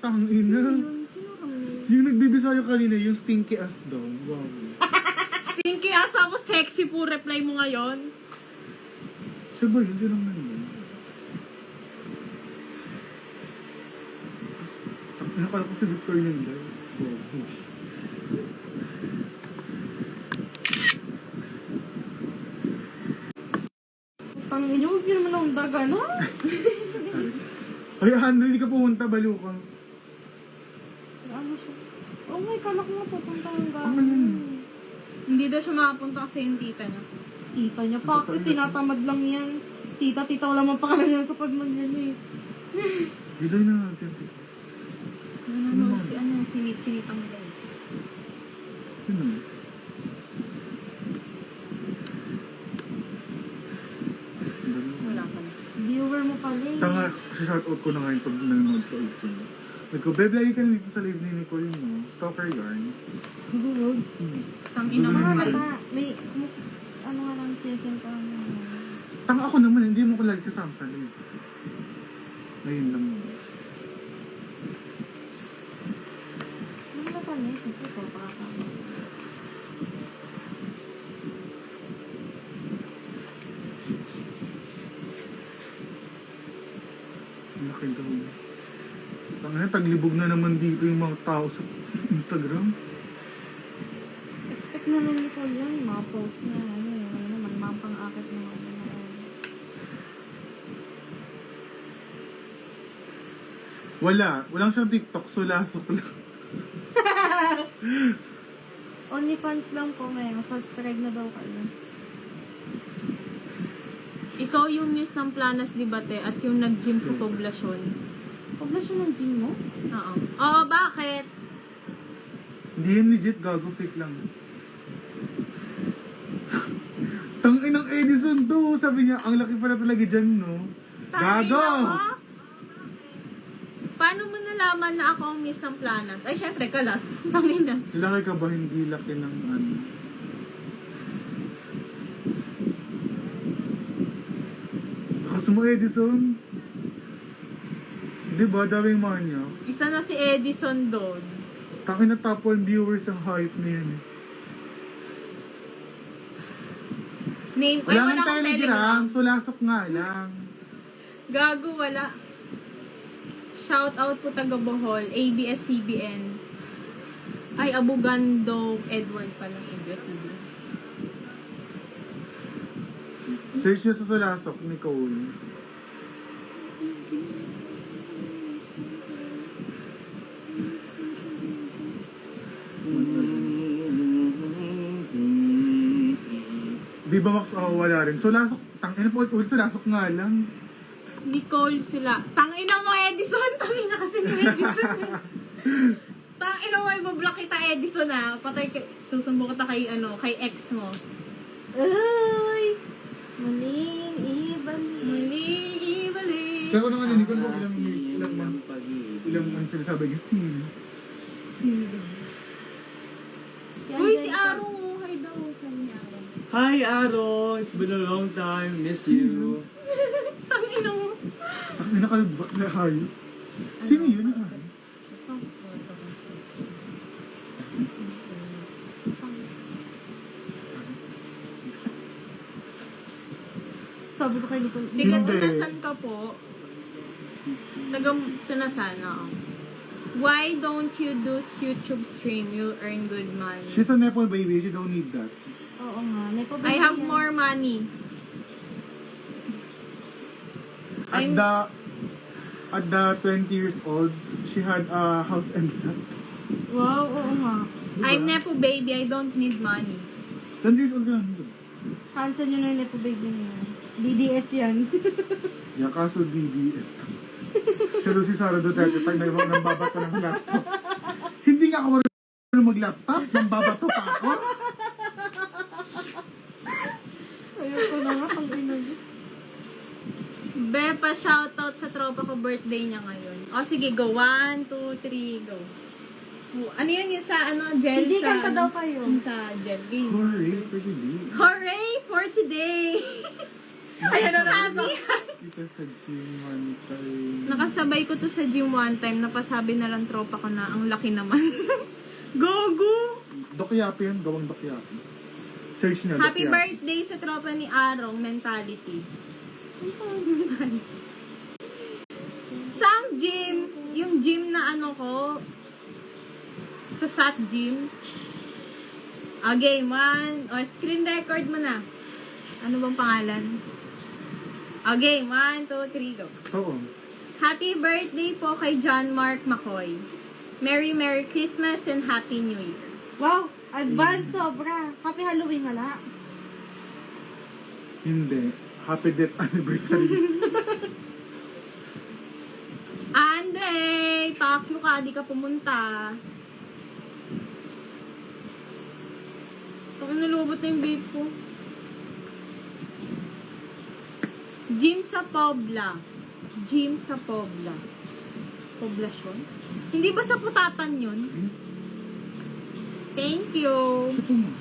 tangina. Sino kami? Yung nagbibisaya kanina, yung stinky ass daw. Wow. Stinky asa mo, sexy po reply mo ngayon. Siya ba yun? Sino naman yun? Nakala ko si Victor yun daw. Wow. Tangin niyo, huwag niyo naman akong daga, no? Ay, Andrew, hindi ka pumunta, baliw ka. Ano siya? Oh my, kala ko nga pupunta ng Ano gano'n. yun? Hindi daw siya makapunta kasi yung tita niya. Tita niya? Bakit? Tinatamad lang yan. Tita, wala man pakalan yan sa pagman yan eh. Biday na natin. Ano, si Chinitang daw. Sino? Wala pa na. Viewer mo pala eh. Tanga, shoutout ko na nga yung pag nanonood ko. Nagko, Beb, lagi ka na dito sa live ni Nicole, no? Stalker yarn. Good. Tangina mo na. May, ano nga lang, chinchin ka. Tanga ako naman, hindi mo ko lagi kasama sa live. Ngayon lang. Ano na pala eh, siyempre ko, pakakama. Laki daw. Tanga, taglibog na naman dito yung mga tao sa Instagram. Expect naman ni Paul yan, mga post niya, ano naman, mga pang-akit ng ano na. Walang siyang TikTok, sulasok lang. OnlyFans lang po ngayon, subscribe na daw kayo. Ikaw yung muse ng Planas Debate at yung nag-gym sa poblasyon. Poblasyon ng gym mo? Oo. Oo, bakit? Hindi yan legit, gago, fake lang. Tanginang Edison to, sabi niya, ang laki pala talaga dyan, no? Gago! Tangina mo? Paano mo nalaman na ako ang muse ng Planas? Ay, syempre, kalat. Tangina. Laki ka ba hindi laki ng ano? Lakas mo, Edison. Diba, daming manya. Isa na si Edison doon. Tangin na top 1 viewers ang hype na yan. Name, ay, Wala wala nga akong Telegram, Telegram. sulasok nga lang. Gago, wala. Shout out po taga Bohol, ABS-CBN. Ay, Abugando, Edward palang ABS-CBN. Search niya sa sulasok, Nicole. Di ba Max? Oh, wala rin. Sulasok, tangina po, sulasok nga lang. Nicole sila. Tangina mo, Edison! Tangina kasi ni Edison. Tangina mo, ibablock kita, Edison, ha? Patay, susumbo kita kay, kay ex mo. Ay! Muling ibalik. Kaya ko naman naninig ko ilang months sila sabi, Steve. Uy, si Aro. Hi daw, sabi ni Aro. Hi, Aro. It's been a long time. Miss you. Tangina mo. Tangina ka, ba't na hayo? Sino yun? Sabi ko kay Nicole. Hindi. Tiga tunasan ka po. Taga tunasan, oo. Why don't you do YouTube stream? You'll earn good money. She's a Nepal baby, she don't need that. Oo nga. I have more money. At the 20 years old, she had a house and lot. Wow, oo nga. Diba? I'm Nepo baby, I don't need money. 20 years old ka lang. Diba? Hansan yun na Nepo baby niya. DDS yan. Yan, kaso DDS. Siya doon si Sara Duterte, pag nang babato ng laptop. Hindi nga ako marunong mag-laptop, nang babato pa ako. Ayoko na nga, pang ina. Bepa, shoutout sa tropa ko, birthday niya ngayon. O sige, go. 1, 2, 3, go. Ano yun yung sa gel? Hindi, sa, kanta daw kayo. Yung sa gel game. Hooray for the day. Hooray for today! Ayan na happy. Kita sa gym one time. Nakasabay ko to sa gym one time. Napasabi na lang tropa ko na ang laki naman. Gogo! Dokyapi yan, gawang dokyapi. Search niya, Happy dokyapi. birthday sa tropa ni Arong Mentality. Ano pa ang mentality? Saang gym? Yung gym na ano ko? Sa SAT gym? Okay, man. O, screen record mo na. Ano bang pangalan? Okay, 1, 2, 3, go. Oo. Happy birthday po kay John Mark McCoy. Merry Christmas and Happy New Year. Wow! Advance sobra. Happy Halloween wala. Hindi. Happy death anniversary. Andre! Pakyo ka, di ka pumunta. Kung nalubot na yung vape ko. Gym sa Pobla. Gym sa Pobla. Poblasyon? Hindi ba sa Putatan yun? Thank you. Siya po mo.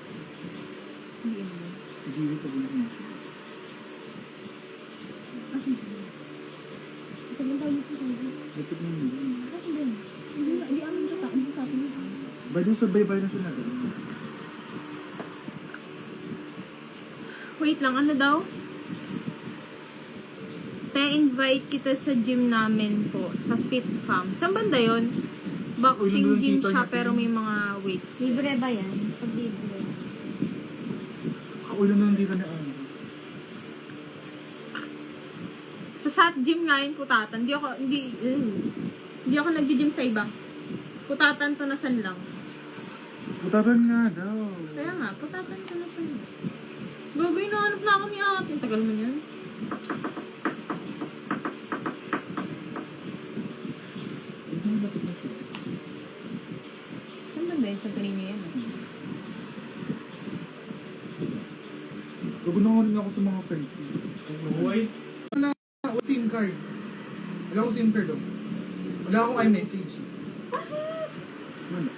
Hindi naman. Hindi ko bulit mo siya. Asan siya? Ito lang tayo dito. Lapit mo hindi. Asan ba yun? Hindi amin kita. Hindi sa atin yun. Bay doon sa bay na sila. Wait lang, ano daw? Pa-invite kita sa gym namin po, sa Fit Fam. Saan banda yun? Boxing Uy, gym nandito siya natin. pero may mga weights. Libre ba yan? Pag libre. Ako lang na nandito na ano. Sa SAT gym nga yun, Putatan. Hindi ako nag-gym sa iba. Putatan to na san lang. Putaran nga daw. Kaya nga, Putatan to na san lang. Gagawin na hanap na ako ni ate. Tagal mo yan. Ito na lapit na siya. Saan banda yun? Sa Torino yan. Gugunawan rin ako sa mga friends. Hoy. Wala SIM card. Wala akong SIM card. Wala akong iMessage. Wala.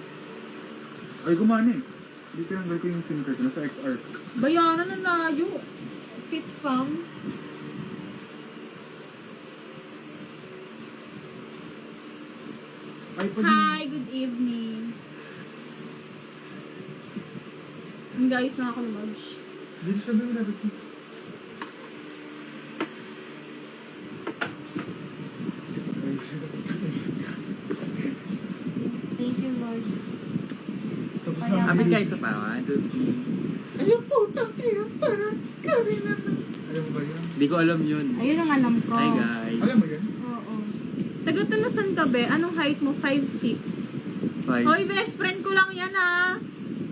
Ay, gumana eh. Hindi tinanggal ko yung SIM card. Nasa XR. Bayaran ang layo. Fit Fam. Ay, Hi, good evening. Ang guys, na ako lumabs. Hindi siya ba yung rabbit ko? Thank you, Lord. Tapos Kaya- na. Happy guys sa pa. 1, 2, 3. Ayun po, tangina, sarap. Kami naman. Alam mo ba yun? Di ko alam yun. Ayun ang alam ko. Hi guys. Alam mo yun? Oo. Taga-tunasan ka be? Anong height mo? 5'6". Five. Hoy, best friend ko lang yan ah.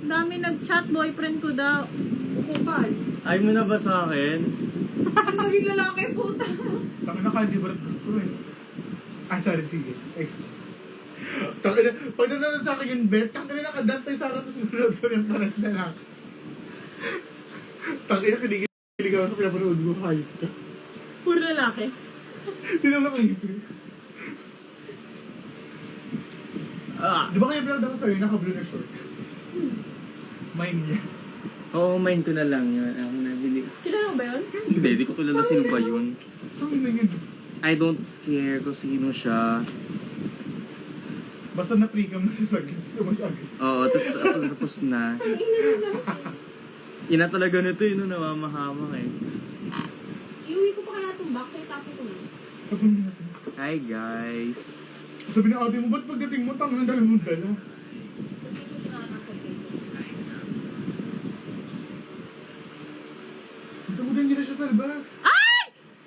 Dami nag-chat, boyfriend ko daw. Ukupal. Ay mo na ba sa akin? Naging lalaki puta. Tangina ka, di ba rin gusto eh. Ah, sorry, sige. Excuse. Tangina, pag nanonood sa akin yung bet, tangina nakadantay sa akin, tapos nanonood ko yung paras na lang. Tangina, kilig ako sa pinapanood mo, hype ka. Puro lalaki. Hindi naman nakangiti. Di ba kaya pinag ako sa'yo, naka-blue na short? Mine niya. Oo, mind ko na lang yun. Ako nabili. Kilala mo ba yun? Hindi, di ko kilala sino ba yun. Tangina yun. I don't care kung sino siya. Basta na-precam na siya sa akin, sumasagin. Oo, tapos na. Ina talaga nito yun, namamahamak eh. Iuwi ko pa kaya itong box, ay tapo ko. Sabi natin. Hi guys. Sabi na ate mo, ba't pagdating mo, tangina dala mong dala? Gusto ko din nila siya sa labas. Ay!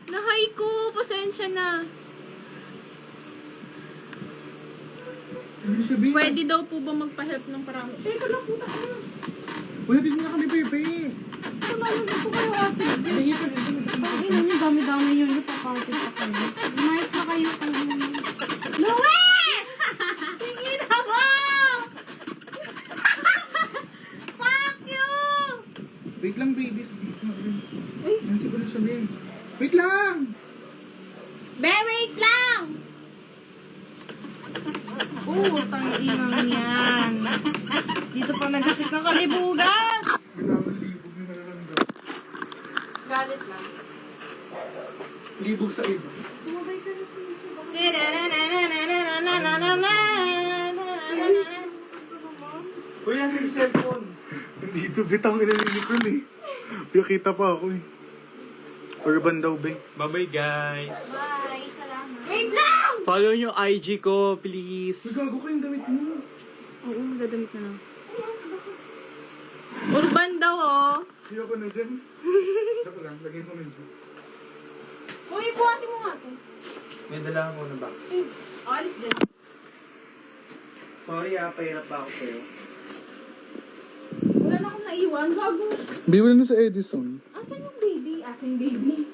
Nahay ko! Pasensya na. Sabi siya, Bea. Pwede daw po ba magpa-help ng parang... Teka lang puta, ano? Pwede din na kami, Pepe. Tumayo na po kayo ate. Hindi ka rin. Pag ina niyo, dami-dami yun. Ipaparty pa kayo. Nice na kayo. Luis! Tingin ako! Fuck you! Wait lang, baby. Uy. Nansi ko na siya, Bea. Wait lang! Be, wait lang! Tanginang yan. Dito pa nagasik ng kalibugan. Kailangan libog na nararamdaman. Galit lang. Libog sa iba. Sumabay ka na sa Uy, nasa yung cellphone. Dito, bitang ina ni Nicole eh. Nakita pa ako eh. Urban daw, be. Bye-bye, guys. Bye, salamat. Wait lang! Follow yung IG ko, please. Nagago kayong damit mo. Oo, dadamit na lang. Urban daw, oh. Hindi ako na dyan. Saka lang, lagay ko na dyan. Uy, buhati mo nga to. May dala ako na box. Alis din. Sorry pahirap pa ako sa'yo. Wala na akong naiwan. Gago. Bibili na sa Edison. Asan yung baby? Asan baby?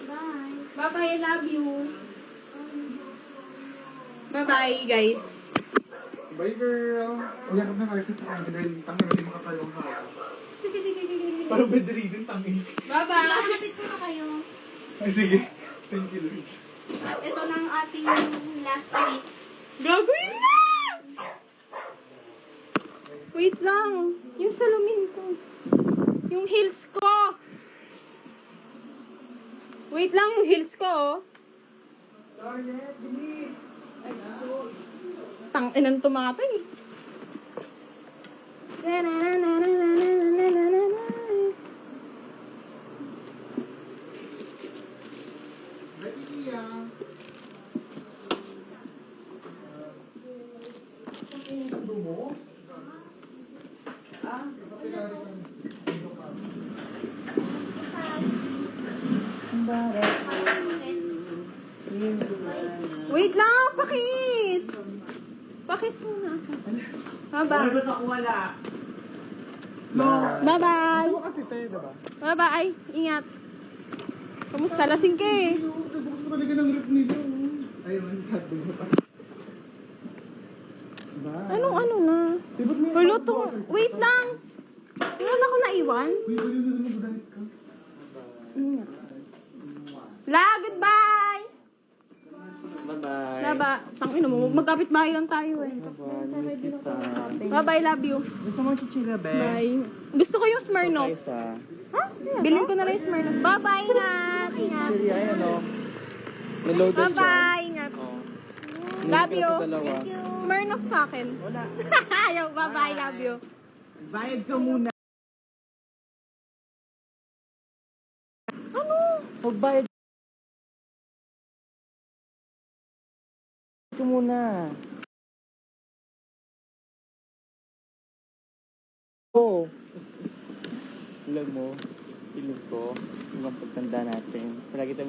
Bye. Bye-bye, I love you. Bye-bye, guys. Bye, girl. Uyak na kayo sa akin dahil tangin na makapalong ka. Parang bedridden, tangin. Bye-bye. Lahatid ko na kayo. Ay, sige. Thank you, Lord. Ito na ang ating last week. Gagawin na! Wait lang. Yung salamin ko. Yung heels ko. Wait lang, yung heels ko, oh. Tang-inan tumatay. Wait lang, pakis! Pakis muna ako. Bye-bye. ba't ako wala? Bye-bye. Kasi tayo, diba? Bye-bye. Ingat. Kamusta? Lasing ka eh. Nabukas ko talaga ng rip nila. Ayun, sabi mo pa. Bye. Anong ano na? Diba't may Hulo to. Wait lang. Wala ko naiwan. Uy, baliw na naman budahit ka. Ingat. La, goodbye! Bye-bye. Laba, tangin mo, magkapit bahay lang tayo eh. Bye-bye, love you. Gusto mo chichila, be? Bye. Gusto ko yung Smirnoff. Isa. Bilhin ko na lang yung Smirnoff. Bye-bye, ingat. Ingat. Ayan, o. Niloaded siya. Bye-bye, ingat. Oh. Love you. Dalawa. Smirnoff sa akin. Wala. Ayaw, bye-bye, love you. Bayad ka muna. Ano? Magbayad ka muna. Oo. Alam mo, ilog ko, ibang pagtanda natin. Palagi tayo